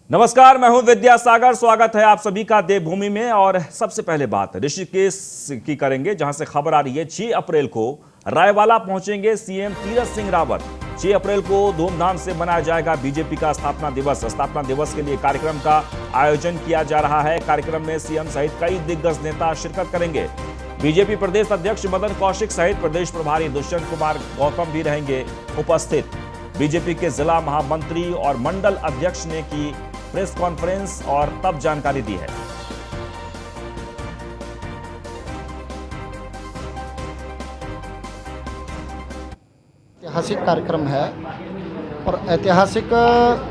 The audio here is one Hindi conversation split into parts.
नमस्कार, मैं हूं विद्यासागर। स्वागत है आप सभी का देवभूमि में। और सबसे पहले बात ऋषिकेश की करेंगे, जहां से खबर आ रही है 6 अप्रैल को रायवाला पहुंचेंगे सीएम तीरथ सिंह रावत। 6 अप्रैल को धूमधाम से मनाया जाएगा बीजेपी का स्थापना दिवस। स्थापना दिवस के लिए कार्यक्रम का आयोजन किया जा रहा है। कार्यक्रम में सीएम सहित कई दिग्गज नेता शिरकत करेंगे। बीजेपी प्रदेश अध्यक्ष मदन कौशिक सहित प्रदेश प्रभारी दुष्यंत कुमार गौतम भी रहेंगे उपस्थित। बीजेपी के जिला महामंत्री और मंडल अध्यक्ष ने की प्रेस कॉन्फ्रेंस और तब जानकारी दी है। ऐतिहासिक कार्यक्रम है और ऐतिहासिक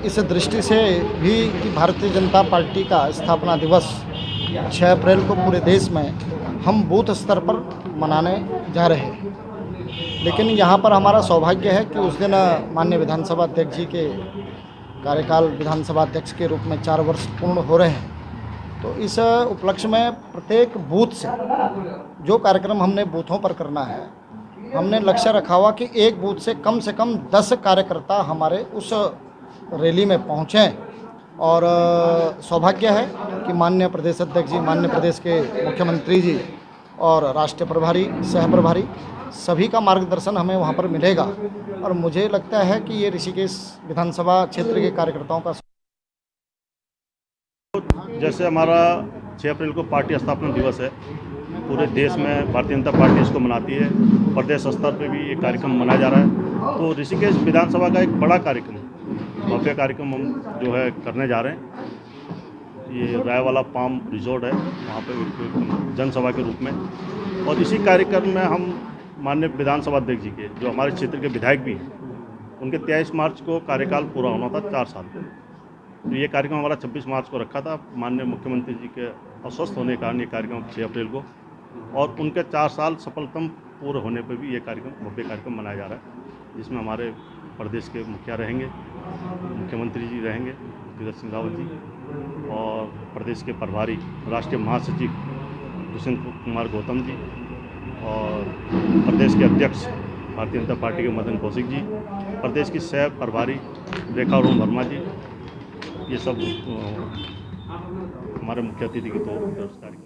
इस दृष्टि से भी कि भारतीय जनता पार्टी का स्थापना दिवस 6 अप्रैल को पूरे देश में हम बूथ स्तर पर मनाने जा रहे हैं। लेकिन यहाँ पर हमारा सौभाग्य है कि उस दिन माननीय विधानसभा अध्यक्ष जी के कार्यकाल विधानसभा अध्यक्ष के रूप में 4 वर्ष पूर्ण हो रहे हैं। तो इस उपलक्ष्य में प्रत्येक बूथ से जो कार्यक्रम हमने बूथों पर करना है, हमने लक्ष्य रखा हुआ कि एक बूथ से कम 10 कार्यकर्ता हमारे उस रैली में पहुँचें। और सौभाग्य है कि माननीय प्रदेश अध्यक्ष जी, माननीय प्रदेश के मुख्यमंत्री जी और राष्ट्रीय प्रभारी, सह प्रभारी सभी का मार्गदर्शन हमें वहाँ पर मिलेगा। और मुझे लगता है कि ये ऋषिकेश विधानसभा क्षेत्र के कार्यकर्ताओं का जैसे हमारा 6 अप्रैल को पार्टी स्थापना दिवस है, पूरे देश में भारतीय जनता पार्टी इसको मनाती है। प्रदेश स्तर पे भी ये कार्यक्रम मनाया जा रहा है। तो ऋषिकेश विधानसभा का एक बड़ा कार्यक्रम, भव्य कार्यक्रम हम जो है करने जा रहे हैं। ये रायवाला पाम रिजॉर्ट है, वहाँ पे एक जनसभा के रूप में। और इसी कार्यक्रम में हम माननीय विधानसभा अध्यक्ष जी के, जो हमारे क्षेत्र के विधायक भी हैं, उनके 23 मार्च को कार्यकाल पूरा होना था, 4 साल। तो ये कार्यक्रम हमारा 26 मार्च को रखा था। माननीय मुख्यमंत्री जी के अस्वस्थ होने के कारण ये कार्यक्रम 6 अप्रैल को, और उनके 4 साल सफलतम पूरे होने पर भी ये कार्यक्रम, भव्य कार्यक्रम मनाया जा रहा है, जिसमें हमारे प्रदेश के मुखिया रहेंगे, मुख्यमंत्री जी रहेंगे तीरथ सिंह रावत जी, और प्रदेश के प्रभारी राष्ट्रीय महासचिव दुष्यंत कुमार गौतम जी, और प्रदेश के अध्यक्ष भारतीय जनता पार्टी के मदन कौशिक जी, प्रदेश की सह प्रभारी रेखा अरुण वर्मा जी, ये सब हमारे मुख्य अतिथि के तौर पर कार्यक्रम।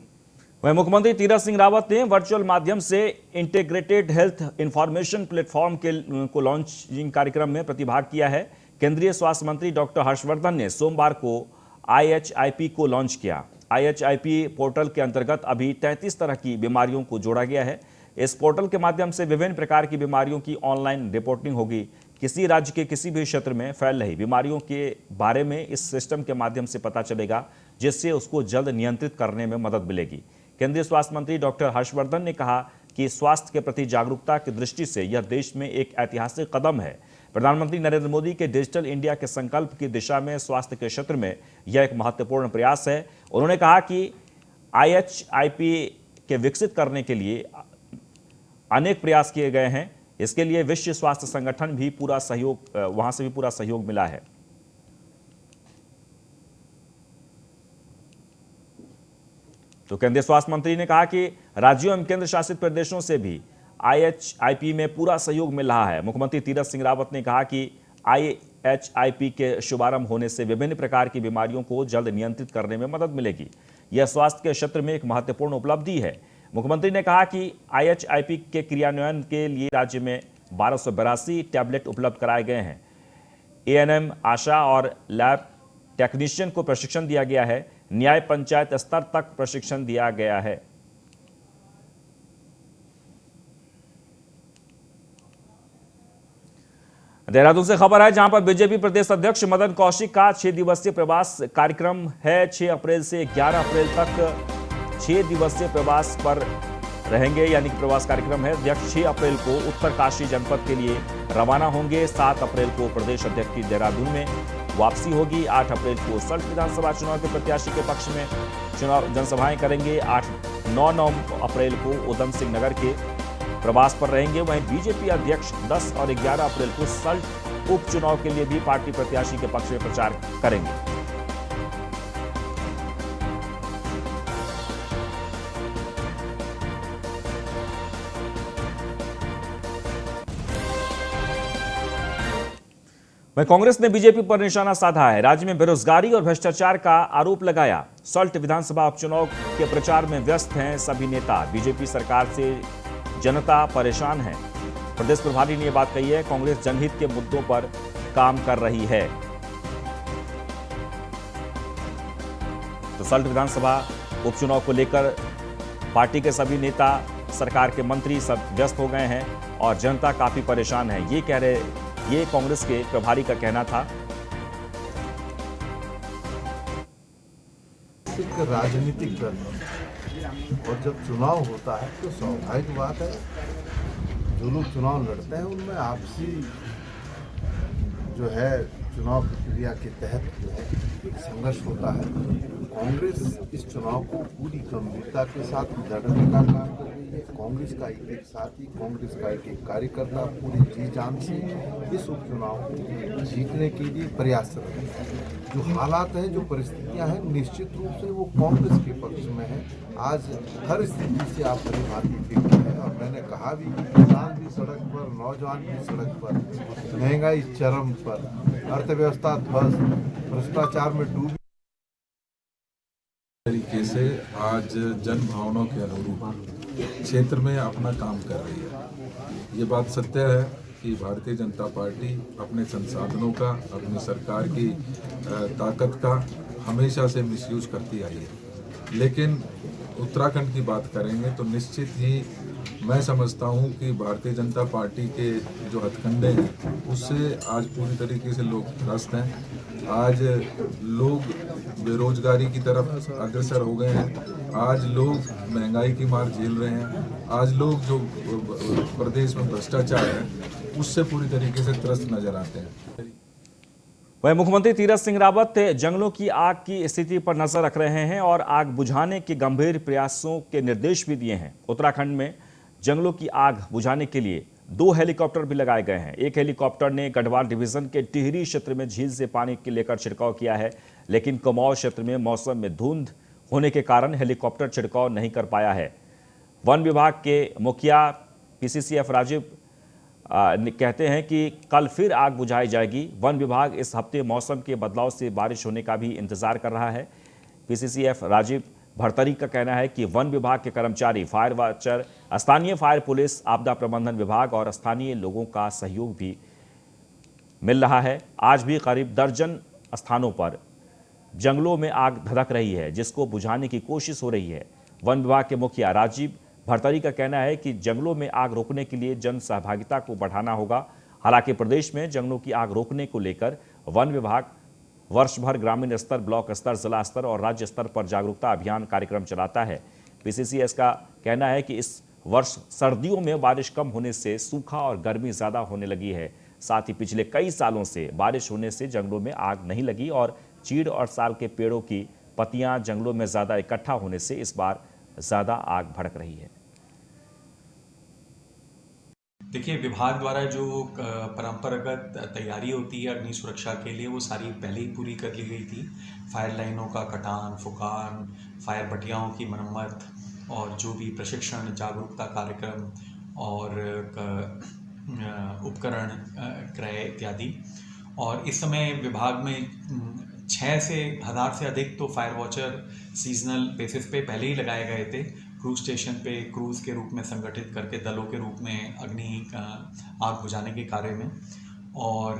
वहीं मुख्यमंत्री तीरथ सिंह रावत ने वर्चुअल माध्यम से इंटीग्रेटेड हेल्थ इंफॉर्मेशन प्लेटफॉर्म को लॉन्चिंग कार्यक्रम में प्रतिभाग किया है। केंद्रीय स्वास्थ्य मंत्री डॉक्टर हर्षवर्धन ने सोमवार को IHIP को लॉन्च किया। IHIP पोर्टल के अंतर्गत अभी 33 तरह की बीमारियों को जोड़ा गया है। इस पोर्टल के माध्यम से विभिन्न प्रकार की बीमारियों की ऑनलाइन रिपोर्टिंग होगी। किसी राज्य के किसी भी क्षेत्र में फैल रही बीमारियों के बारे में इस सिस्टम के माध्यम से पता चलेगा, जिससे उसको जल्द नियंत्रित करने में मदद मिलेगी। केंद्रीय स्वास्थ्य मंत्री डॉक्टर हर्षवर्धन ने कहा कि स्वास्थ्य के प्रति जागरूकता की दृष्टि से यह देश में एक ऐतिहासिक कदम है। प्रधानमंत्री नरेंद्र मोदी के डिजिटल इंडिया के संकल्प की दिशा में स्वास्थ्य के क्षेत्र में यह एक महत्वपूर्ण प्रयास है। उन्होंने कहा कि IHIP के विकसित करने के लिए अनेक प्रयास किए गए हैं। इसके लिए विश्व स्वास्थ्य संगठन भी पूरा सहयोग, वहां से भी पूरा सहयोग मिला है। तो केंद्रीय स्वास्थ्य मंत्री ने कहा कि राज्यों एवं केंद्र शासित प्रदेशों से भी IHIP में पूरा सहयोग मिल रहा है। मुख्यमंत्री तीरथ सिंह रावत ने कहा कि IHIP के शुभारंभ होने से विभिन्न प्रकार की बीमारियों को जल्द नियंत्रित करने में मदद मिलेगी। यह स्वास्थ्य के क्षेत्र में एक महत्वपूर्ण उपलब्धि है। मुख्यमंत्री ने कहा कि IHIP के क्रियान्वयन के लिए राज्य में 1282 टैबलेट उपलब्ध कराए गए हैं। ANM, आशा और लैब टेक्नीशियन को प्रशिक्षण दिया गया है। न्याय पंचायत स्तर तक प्रशिक्षण दिया गया है। देहरादून से खबर है, जहां पर बीजेपी प्रदेश अध्यक्ष मदन कौशिक का 6 दिवसीय प्रवास कार्यक्रम है। 6 अप्रैल से 11 अप्रैल तक 6 दिवसीय प्रवास पर रहेंगे, यानी कि प्रवास कार्यक्रम है। अध्यक्ष 6 अप्रैल को उत्तरकाशी जनपद के लिए रवाना होंगे। 7 अप्रैल को प्रदेश अध्यक्ष की देहरादून में वापसी होगी। 8 अप्रैल को सल्ट विधानसभा चुनाव के प्रत्याशी के पक्ष में चुनाव जनसभाएं करेंगे। 9 अप्रैल को उधम सिंह नगर के प्रवास पर रहेंगे। वहीं बीजेपी अध्यक्ष 10 और 11 अप्रैल को सल्ट उपचुनाव के लिए भी पार्टी प्रत्याशी के पक्ष में प्रचार करेंगे। वहीं कांग्रेस ने बीजेपी पर निशाना साधा है। राज्य में बेरोजगारी और भ्रष्टाचार का आरोप लगाया। सल्ट विधानसभा उपचुनाव के प्रचार में व्यस्त हैं सभी नेता। बीजेपी सरकार से जनता परेशान है। प्रदेश प्रभारी ने यह बात कही है। कांग्रेस जनहित के मुद्दों पर काम कर रही है। तो सल्ट विधानसभा उपचुनाव को लेकर पार्टी के सभी नेता, सरकार के मंत्री सब व्यस्त हो गए हैं और जनता काफी परेशान है। ये कांग्रेस के प्रभारी का कहना था। राजनीतिक दल और जब चुनाव होता है तो स्वाभाविक बात है, जो लोग चुनाव लड़ते हैं उनमें आपसी जो है चुनाव प्रक्रिया के तहत जो है संघर्ष होता है। कांग्रेस इस चुनाव को पूरी गंभीरता के साथ लड़ने का काम कर रही है। कांग्रेस का एक साथी, कांग्रेस का एक कार्यकर्ता पूरी जी जान से इस उपचुनाव को जीतने के लिए प्रयासरत है। जो हालात हैं, जो परिस्थितियां हैं, निश्चित रूप से वो कांग्रेस के पक्ष में है। आज हर स्थिति से आप भली भांति देखते हैं और मैंने कहा भी कि किसान भी सड़क पर, नौजवान भी सड़क पर, महंगाई चरम पर, अर्थव्यवस्था ध्वस्त, भ्रष्टाचार में डूबी तरीके से आज जन भावनाओं के अनुरूप क्षेत्र में अपना काम कर रही है। ये बात सत्य है कि भारतीय जनता पार्टी अपने संसाधनों का, अपनी सरकार की ताकत का हमेशा से मिसयूज करती आई है। लेकिन उत्तराखंड की बात करेंगे तो निश्चित ही मैं समझता हूं कि भारतीय जनता पार्टी के जो हथकंडे हैं उससे आज पूरी तरीके से लोग त्रस्त हैं। आज लोग बेरोजगारी की तरफ अग्रसर हो गए हैं। आज लोग महंगाई की मार झेल रहे हैं। आज लोग जो प्रदेश में भ्रष्टाचार है उससे पूरी तरीके से त्रस्त नजर आते हैं। वहीं मुख्यमंत्री तीरथ सिंह रावत जंगलों की आग की स्थिति पर नजर रख रहे हैं और आग बुझाने के गंभीर प्रयासों के निर्देश भी दिए हैं। उत्तराखंड में जंगलों की आग बुझाने के लिए 2 हेलीकॉप्टर भी लगाए गए हैं। एक हेलीकॉप्टर ने गढ़वाल डिवीजन के टिहरी क्षेत्र में झील से पानी के लेकर छिड़काव किया है, लेकिन कुमाऊं क्षेत्र में मौसम में धुंध होने के कारण हेलीकॉप्टर छिड़काव नहीं कर पाया है। वन विभाग के मुखिया पीसीसीएफ राजीव कहते हैं कि कल फिर आग बुझाई जाएगी। वन विभाग इस हफ्ते मौसम के बदलाव से बारिश होने का भी इंतजार कर रहा है। पीसीसीएफ राजीव भरतरी का कहना है कि वन विभाग के कर्मचारी, फायर वॉचर, स्थानीय फायर पुलिस, आपदा प्रबंधन विभाग और स्थानीय लोगों का सहयोग भी मिल रहा है। आज भी करीब दर्जन स्थानों पर जंगलों में आग धधक रही है, जिसको बुझाने की कोशिश हो रही है। वन विभाग के मुखिया राजीव भरतरी का कहना है कि जंगलों में आग रोकने के लिए जन सहभागिता को बढ़ाना होगा। हालांकि प्रदेश में जंगलों की आग रोकने को लेकर वन विभाग वर्ष भर ग्रामीण स्तर, ब्लॉक स्तर, जिला स्तर और राज्य स्तर पर जागरूकता अभियान कार्यक्रम चलाता है। पीसीसीएस का कहना है कि इस वर्ष सर्दियों में बारिश कम होने से सूखा और गर्मी ज़्यादा होने लगी है। साथ ही पिछले कई सालों से बारिश होने से जंगलों में आग नहीं लगी और चीड़ और साल के पेड़ों की पत्तियां जंगलों में ज़्यादा इकट्ठा होने से इस बार ज़्यादा आग भड़क रही है। देखिए, विभाग द्वारा जो परंपरागत तैयारी होती है अग्नि सुरक्षा के लिए, वो सारी पहले ही पूरी कर ली गई थी। फायर लाइनों का कटान, फुकान, फायर भटियाओं की मरम्मत और जो भी प्रशिक्षण, जागरूकता कार्यक्रम और उपकरण क्रय इत्यादि। और इस समय विभाग में 6 से 1000 से अधिक तो फायर वॉचर सीजनल बेसिस पे पहले ही लगाए गए थे। क्रूज स्टेशन पे क्रूज़ के रूप में संगठित करके दलों के रूप में अग्नि आग बुझाने के कार्य में। और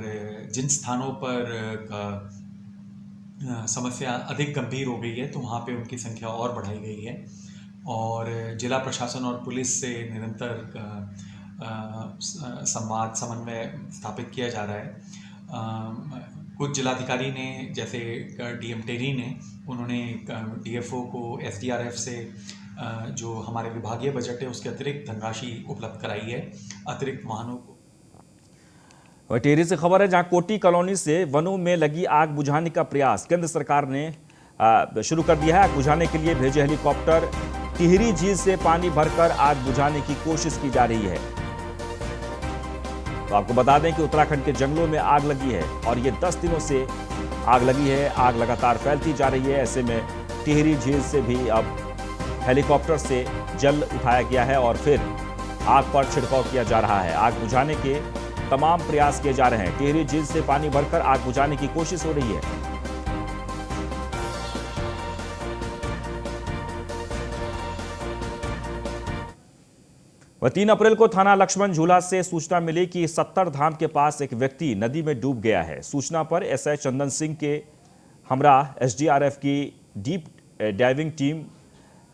जिन स्थानों पर समस्या अधिक गंभीर हो गई है तो वहाँ पे उनकी संख्या और बढ़ाई गई है। और जिला प्रशासन और पुलिस से निरंतर संवाद, समन्वय स्थापित किया जा रहा है। कुछ जिलाधिकारी ने, जैसे डीएम टेरी ने, उन्होंने डीएफओ को एसडीआरएफ से जो हमारे विभागीय बजट है उसके अतिरिक्त धनराशि उपलब्ध कराई है, अतिरिक्त वाहनों को। टिहरी से खबर है, जहां कोटी कॉलोनी से वनों में लगी आग बुझाने का प्रयास केंद्र सरकार ने शुरू कर दिया है। आग बुझाने के लिए भेजे हेलीकॉप्टर टिहरी झील से पानी भरकर आग बुझाने की कोशिश की जा रही है। तो आपको बता दें कि उत्तराखंड के जंगलों में आग लगी है और ये 10 दिनों से आग लगी है। आग लगातार फैलती जा रही है। ऐसे में टिहरी झील से भी अब हेलीकॉप्टर से जल उठाया गया है और फिर आग पर छिड़काव किया जा रहा है। आग बुझाने के तमाम प्रयास किए जा रहे हैं। टिहरी झील से पानी भरकर आग बुझाने की कोशिश हो रही है। वह 3 अप्रैल को थाना लक्ष्मण झूला से सूचना मिली कि 70 धाम के पास एक व्यक्ति नदी में डूब गया है। सूचना पर एसआई चंदन सिंह के हमरा एसडीआरएफ की डीप डाइविंग टीम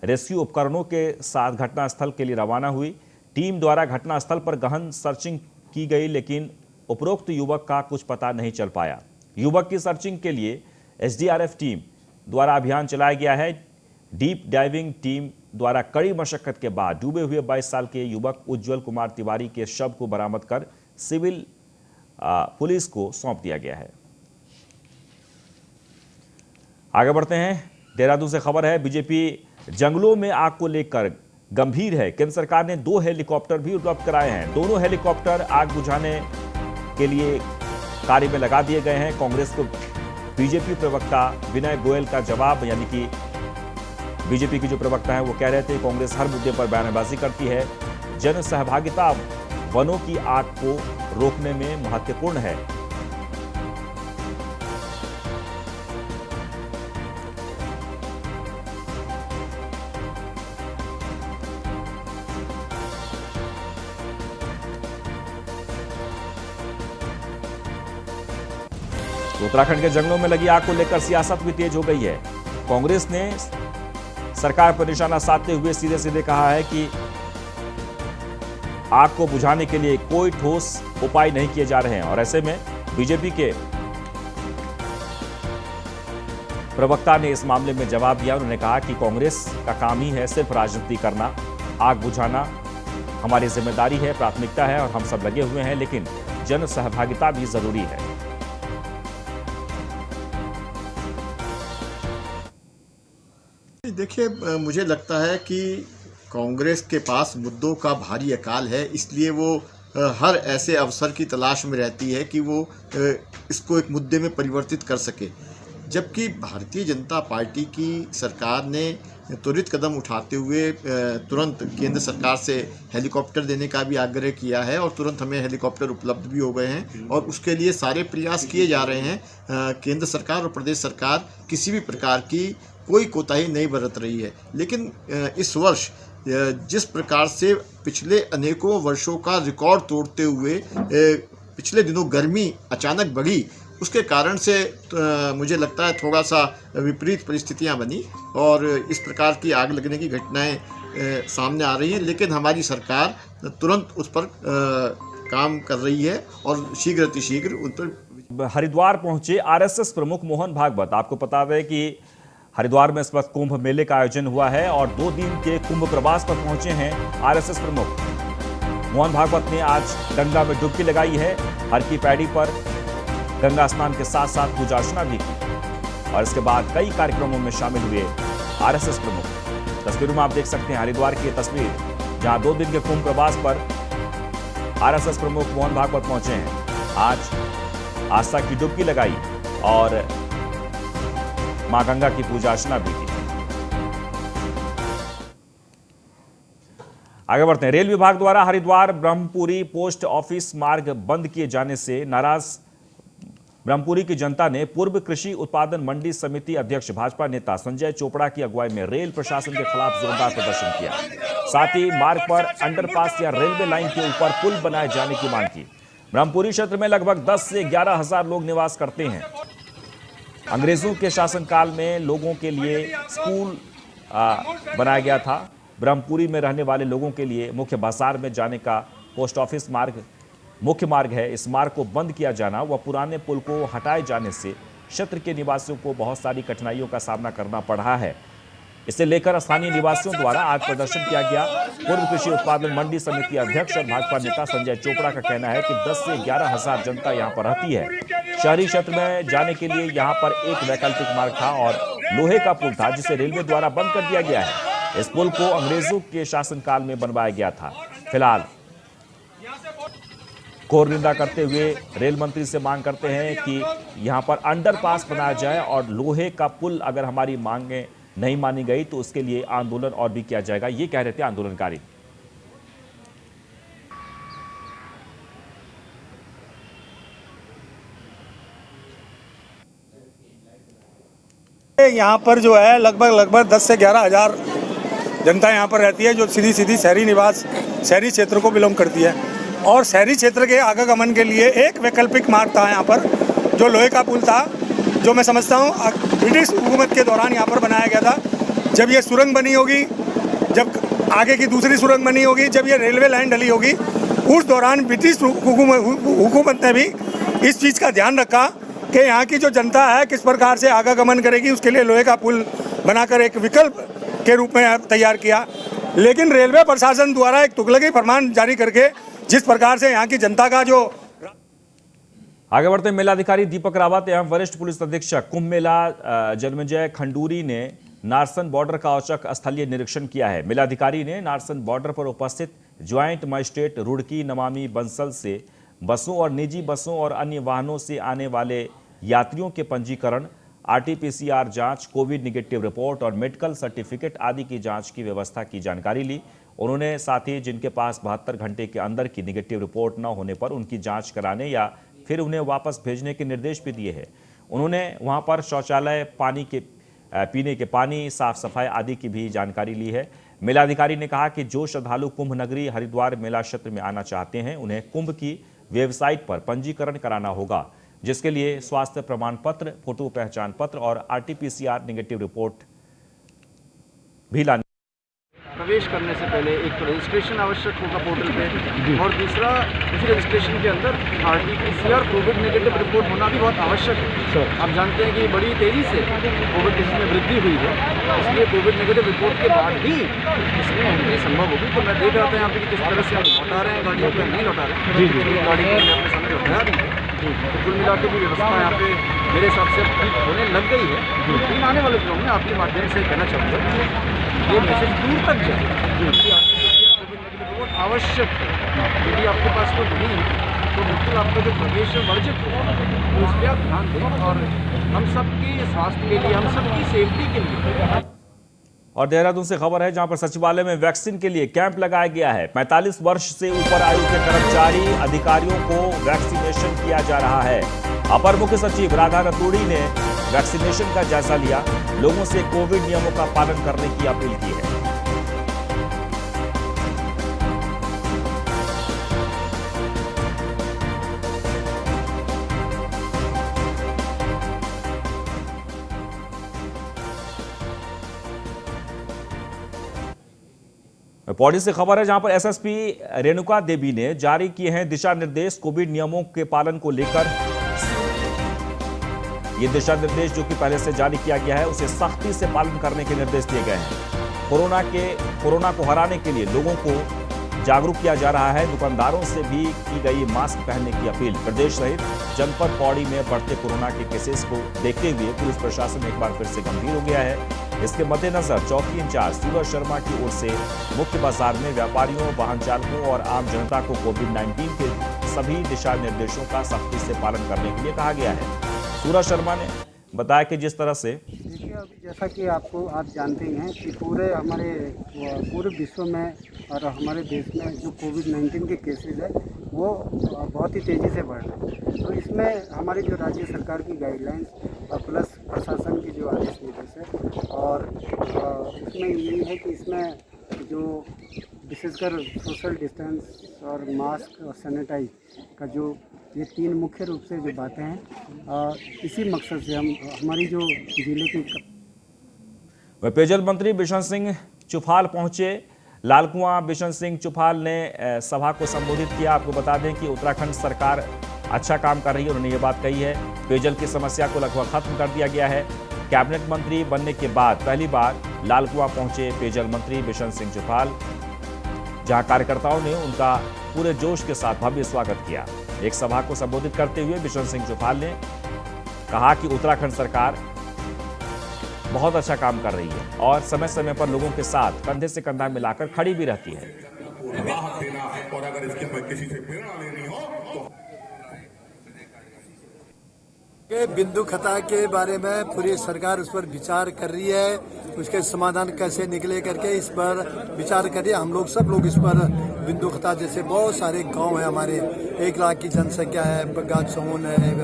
रेस्क्यू उपकरणों के साथ घटनास्थल के लिए रवाना हुई। टीम द्वारा घटनास्थल पर गहन सर्चिंग की गई, लेकिन उपरोक्त युवक का कुछ पता नहीं चल पाया। युवक की सर्चिंग के लिए एसडीआरएफ टीम द्वारा अभियान चलाया गया है। डीप डाइविंग टीम द्वारा कड़ी मशक्कत के बाद डूबे हुए 22 साल के युवक उज्जवल कुमार तिवारी के शव को बरामद कर सिविल पुलिस को सौंप दिया गया है। आगे बढ़ते हैं। देहरादून से खबर है, बीजेपी जंगलों में आग को लेकर गंभीर है। केंद्र सरकार ने 2 हेलीकॉप्टर भी उपलब्ध कराए हैं। दोनों हेलीकॉप्टर आग बुझाने के लिए कार्य में लगा दिए गए हैं। कांग्रेस को बीजेपी प्रवक्ता विनय गोयल का जवाब, यानी कि बीजेपी की जो प्रवक्ता है वो कह रहे थे कांग्रेस हर मुद्दे पर बयानबाजी करती है। जन सहभागिता वनों की आग को रोकने में महत्वपूर्ण है। उत्तराखंड के जंगलों में लगी आग को लेकर सियासत भी तेज हो गई है। कांग्रेस ने सरकार पर निशाना साधते हुए सीधे सीधे कहा है कि आग को बुझाने के लिए कोई ठोस उपाय नहीं किए जा रहे हैं। और ऐसे में बीजेपी के प्रवक्ता ने इस मामले में जवाब दिया। उन्होंने कहा कि कांग्रेस का काम ही है सिर्फ राजनीति करना, आग बुझाना हमारी जिम्मेदारी है, प्राथमिकता है और हम सब लगे हुए हैं, लेकिन जन सहभागिता भी जरूरी है। देखिए, मुझे लगता है कि कांग्रेस के पास मुद्दों का भारी अकाल है, इसलिए वो हर ऐसे अवसर की तलाश में रहती है कि वो इसको एक मुद्दे में परिवर्तित कर सके। जबकि भारतीय जनता पार्टी की सरकार ने त्वरित कदम उठाते हुए तुरंत केंद्र सरकार से हेलीकॉप्टर देने का भी आग्रह किया है और तुरंत हमें हेलीकॉप्टर उपलब्ध भी हो गए हैं और उसके लिए सारे प्रयास किए जा रहे हैं। केंद्र सरकार और प्रदेश सरकार किसी भी प्रकार की कोई कोताही नहीं बरत रही है। लेकिन इस वर्ष जिस प्रकार से पिछले अनेकों वर्षों का रिकॉर्ड तोड़ते हुए पिछले दिनों गर्मी अचानक बढ़ी, उसके कारण से मुझे लगता है थोड़ा सा विपरीत परिस्थितियां बनी और इस प्रकार की आग लगने की घटनाएं सामने आ रही हैं। लेकिन हमारी सरकार तुरंत उस पर काम कर रही है और शीघ्र अतिशीघ्र उन पर। हरिद्वार पहुंचे आरएसएस प्रमुख मोहन भागवत। आपको बता दें कि हरिद्वार में इस वक्त कुंभ मेले का आयोजन हुआ है और 2 दिन के कुंभ प्रवास पर पहुंचे हैं आरएसएस प्रमुख मोहन भागवत ने आज गंगा में डुबकी लगाई है। हर की पैड़ी पर गंगा स्नान के साथ साथ पूजा अर्चना भी की और इसके बाद कई कार्यक्रमों में शामिल हुए आरएसएस प्रमुख। तस्वीरों में आप देख सकते हैं हरिद्वार की तस्वीर, जहां 2 दिन के कुंभ प्रवास पर आरएसएस प्रमुख मोहन भागवत पहुंचे हैं। आज आस्था की डुबकी लगाई और मां गंगा की पूजा अर्चना भी की। आगे बढ़ते हैं। रेल विभाग द्वारा हरिद्वार ब्रह्मपुरी पोस्ट ऑफिस मार्ग बंद किए जाने से नाराज ब्रह्मपुरी की जनता ने पूर्व कृषि उत्पादन मंडी समिति अध्यक्ष भाजपा नेता संजय चोपड़ा की अगुवाई में रेल प्रशासन के खिलाफ जोरदार प्रदर्शन किया। साथ ही मार्ग पर अंडरपास या रेलवे लाइन के ऊपर पुल बनाए जाने की मांग की। ब्रह्मपुरी क्षेत्र में लगभग 10 से 11 हजार लोग निवास करते हैं। अंग्रेजों के शासनकाल में लोगों के लिए स्कूल बनाया गया था। ब्रह्मपुरी में रहने वाले लोगों के लिए मुख्य बाजार में जाने का पोस्ट ऑफिस मार्ग मुख्य मार्ग है। इस मार्ग को बंद किया जाना व पुराने पुल को हटाए जाने से क्षेत्र के निवासियों को बहुत सारी कठिनाइयों का सामना करना पड़ रहा है। इसे लेकर स्थानीय निवासियों द्वारा आज प्रदर्शन किया गया। पूर्व कृषि उत्पादन मंडी समिति अध्यक्ष और भाजपा नेता संजय चोपड़ा का कहना है कि 10 से 11 हजार जनता यहां पर रहती है। शहरी क्षेत्र में जाने के लिए यहां पर एक वैकल्पिक मार्ग था और लोहे का पुल था, जिसे रेलवे द्वारा बंद कर दिया गया है। इस पुल को अंग्रेजों के शासनकाल में बनवाया गया था। फिलहाल घोर निंदा करते हुए रेल मंत्री से मांग करते हैं कि यहां पर अंडरपास बनाया जाए और लोहे का पुल अगर हमारी मांगें नहीं मानी गई तो उसके लिए आंदोलन और भी किया जाएगा, ये कह रहे थे आंदोलनकारी। यहाँ पर जो है लगभग 10 से 11 हज़ार जनता यहाँ पर रहती है, जो सीधी शहरी क्षेत्र को बिलोंग करती है। और शहरी क्षेत्र के आवागमन के लिए एक वैकल्पिक मार्ग था यहाँ पर, जो लोहे का पुल था, जो मैं समझता हूँ ब्रिटिश हुकूमत के दौरान यहाँ पर बनाया गया था। जब ये सुरंग बनी होगी, जब आगे की दूसरी सुरंग बनी होगी, जब ये रेलवे लाइन डली होगी, उस दौरान ब्रिटिश हुकूमत ने भी इस चीज़ का ध्यान रखा कि यहाँ की जो जनता है किस प्रकार से आवागमन करेगी, उसके लिए लोहे का पुल बनाकर एक विकल्प के रूप में तैयार किया। लेकिन रेलवे प्रशासन द्वारा एक तुगलकी फरमान जारी करके जिस प्रकार से यहाँ की जनता का जो आगे बढ़ते मेलाधिकारी दीपक रावत एवं वरिष्ठ पुलिस अधीक्षक कुंभ मेला जन्मेजय खंडूरी ने नारसन बॉर्डर का औचक स्थलीय निरीक्षण किया है। मेलाधिकारी ने नारसन बॉर्डर पर उपस्थित ज्वाइंट मजिस्ट्रेट रुड़की नमामि बंसल से बसों और निजी बसों और अन्य वाहनों से आने वाले यात्रियों के पंजीकरण, RT-PCR जांच, कोविड निगेटिव रिपोर्ट और मेडिकल सर्टिफिकेट आदि की जांच की व्यवस्था की जानकारी ली। उन्होंने साथ ही जिनके पास 72 घंटे के अंदर की निगेटिव रिपोर्ट न होने पर उनकी जांच कराने या फिर उन्हें वापस भेजने के निर्देश भी दिए हैं। उन्होंने वहां पर शौचालय, पीने के पानी, साफ सफाई आदि की भी जानकारी ली है। मेलाधिकारी ने कहा कि जो श्रद्धालु कुंभ नगरी हरिद्वार मेला क्षेत्र में आना चाहते हैं, उन्हें कुंभ की वेबसाइट पर पंजीकरण कराना होगा, जिसके लिए स्वास्थ्य प्रमाण पत्र, फोटो पहचान पत्र और RT-PCR निगेटिव रिपोर्ट भी लाने। प्रवेश करने से पहले एक तो रजिस्ट्रेशन आवश्यक होगा पोर्टल पे, और दूसरा इस रजिस्ट्रेशन के अंदर RT-PCR कोविड नेगेटिव रिपोर्ट होना भी बहुत आवश्यक है। आप जानते हैं कि बड़ी तेज़ी से कोविड केस में वृद्धि हुई है, इसलिए कोविड नेगेटिव रिपोर्ट के बाद भी इसमें एंट्री संभव होगी। तो मैं देख रहा था यहाँ पे किस तरह से हम लौटा रहे हैं गाड़ियों को, नहीं लौटा रहे हैं, गाड़ी को अपने सामने लौटाया भी है। तो कुल मिला के भी व्यवस्था यहाँ पे मेरे हिसाब से ठीक होने लग गई है। लेकिन आने वाले दिनों में आपके माध्यम से कहना चाहूँगा ये मैसेज दूर तक जाए कि कोविड नेगेटिव रिपोर्ट आवश्यक है। यदि आपके पास कोई नहीं है तो बिल्कुल आपका जो प्रवेश है वर्जित हो, तो उस पर आप ध्यान दें, और हम सबके स्वास्थ्य के लिए, हम सबकी सेफ्टी के लिए। और देहरादून से खबर है, जहां पर सचिवालय में वैक्सीन के लिए कैंप लगाया गया है। 45 वर्ष से ऊपर आयु के कर्मचारी अधिकारियों को वैक्सीनेशन किया जा रहा है। अपर मुख्य सचिव राधा रतूड़ी ने वैक्सीनेशन का जायजा लिया, लोगों से कोविड नियमों का पालन करने की अपील की है। पौड़ी से खबर है, जहां पर SSP रेणुका देवी ने जारी किए हैं दिशा निर्देश। कोविड नियमों के पालन को लेकर ये दिशा निर्देश जो कि पहले से जारी किया गया है, उसे सख्ती से पालन करने के निर्देश दिए गए हैं। कोरोना को हराने के लिए लोगों को जागरूक किया जा रहा है। दुकानदारों से भी की गई मास्क पहनने की अपील। प्रदेश सहित जनपद पौड़ी में बढ़ते कोरोना के केसेस को देखते हुए पुलिस प्रशासन एक बार फिर से गंभीर हो गया है। इसके मद्देनजर चौकी इंचार्ज सूरज शर्मा की ओर से मुख्य बाजार में व्यापारियों, वाहन चालकों और आम जनता को कोविड-19 के सभी दिशा निर्देशों का सख्ती से पालन करने के लिए कहा गया है। सूरज शर्मा ने बताया कि जिस तरह से देखिए, अभी जैसा कि आप जानते हैं कि पूरे विश्व में और हमारे देश में जो कोविड-19 के केसेस है वो बहुत ही तेज़ी से बढ़ रहे हैं। तो इसमें हमारी जो राज्य सरकार की गाइडलाइंस और प्लस प्रशासन की जो आदेश निर्देश है, और इसमें यही है कि इसमें जो विशेषकर सोशल डिस्टेंस और मास्क और सैनिटाइज का जो ये 3 मुख्य रूप से जो बातें हैं, इसी मकसद से हमारी जो जिले की पेयजल मंत्री बिशन सिंह चुफाल पहुंचे। लालकुआं बिशन सिंह चुफाल ने सभा को संबोधित किया। आपको बता दें कि उत्तराखंड सरकार अच्छा काम कर रही है, उन्होंने ये बात कही है। पेयजल की समस्या को लगभग खत्म कर दिया गया है। कैबिनेट मंत्री बनने के बाद पहली बार लालकुआं पहुंचे पेयजल मंत्री बिशन सिंह चुफाल, जहां कार्यकर्ताओं ने उनका पूरे जोश के साथ भव्य स्वागत किया। एक सभा को संबोधित करते हुए बिशन सिंह चुफाल ने कहा कि उत्तराखंड सरकार बहुत अच्छा काम कर रही है और समय समय पर लोगों के साथ कंधे से कंधा मिलाकर खड़ी भी रहती है। बिंदु खता के बारे में पूरी सरकार उस पर विचार कर रही है, उसके समाधान कैसे निकले करके इस पर विचार कर रही है। हम लोग सब लोग इस पर बिंदु खता जैसे बहुत सारे गांव है हमारे, 1 लाख की जनसंख्या है, बगाचौन है,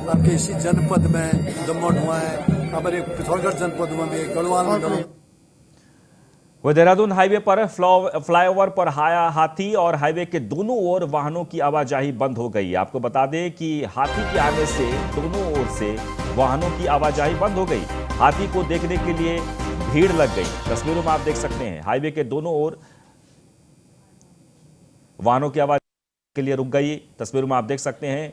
आपके इसी जनपद में दमोह है, हमारे पिथौरागढ़ जनपद में गढ़वाल मंडल में। वह देहरादून हाईवे पर फ्लाईओवर पर हाथी और हाईवे के दोनों ओर वाहनों की आवाजाही बंद हो गई। आपको बता दें कि हाथी के आने से दोनों ओर से वाहनों की आवाजाही बंद हो गई। हाथी को देखने के लिए भीड़ लग गई। तस्वीरों में आप देख सकते हैं हाईवे के दोनों ओर वाहनों की आवाजाही के लिए रुक गई। तस्वीरों में आप देख सकते हैं।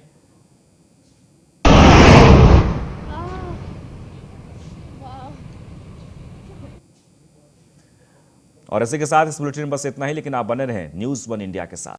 और इसी के साथ इस बुलेटिन में बस इतना ही, लेकिन आप बने रहें न्यूज़ 1 इंडिया के साथ।